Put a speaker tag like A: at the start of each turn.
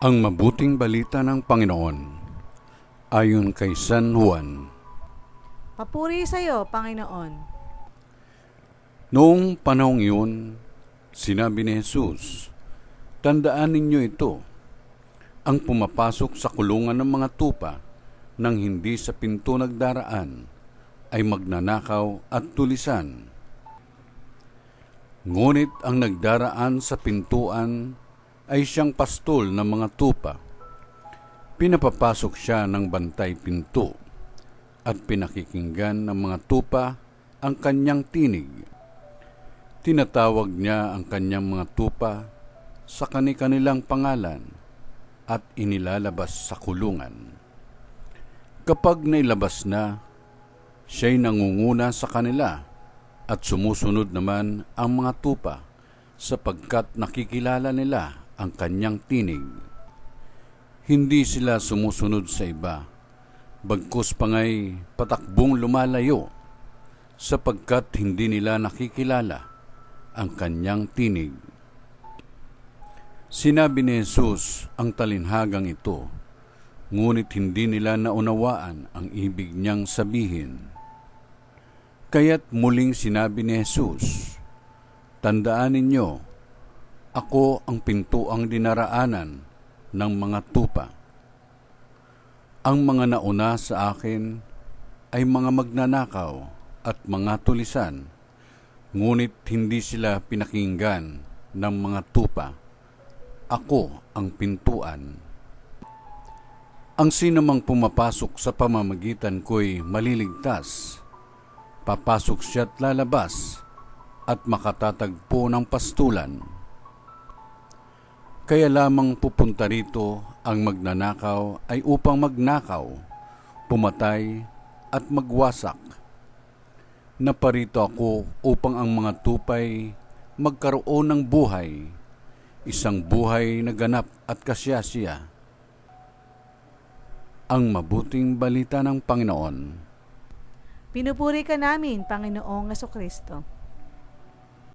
A: Ang mabuting balita ng Panginoon ayon kay San Juan.
B: Papuri sa iyo, Panginoon.
A: Noong panahong iyon, sinabi ni Jesus, "Tandaan ninyo ito, ang pumapasok sa kulungan ng mga tupa nang hindi sa pinto nagdaraan ay magnanakaw at tulisan. Ngunit ang nagdaraan sa pintuan ay siyang pastol ng mga tupa. Pinapapasok siya ng bantay pinto at pinakikinggan ng mga tupa ang kanyang tinig. Tinatawag niya ang kanyang mga tupa sa kani-kanilang pangalan at inilalabas sa kulungan. Kapag nailabas na, siya'y nangunguna sa kanila at sumusunod naman ang mga tupa sapagkat nakikilala nila ang kanyang tinig. Hindi sila sumusunod sa iba, bagkus pangay patakbong lumalayo, sapagkat hindi nila nakikilala ang kanyang tinig." Sinabi ni Jesus ang talinhagang ito, ngunit hindi nila naunawaan ang ibig niyang sabihin. Kaya't muling sinabi ni Jesus, "Tandaan ninyo, ako ang pintuang dinaraanan ng mga tupa. Ang mga nauna sa akin ay mga magnanakaw at mga tulisan, ngunit hindi sila pinakinggan ng mga tupa. Ako ang pintuan. Ang sinumang pumapasok sa pamamagitan ko'y maliligtas. Papasok siya't lalabas at makatatagpo ng pastulan. Kaya lamang pupunta rito ang magnanakaw ay upang magnakaw, pumatay at magwasak. Naparito ako upang ang mga tupay magkaroon ng buhay, isang buhay na ganap at kasiyasiya." Ang mabuting balita ng Panginoon.
B: Pinupuri ka namin, Panginoong Jesucristo.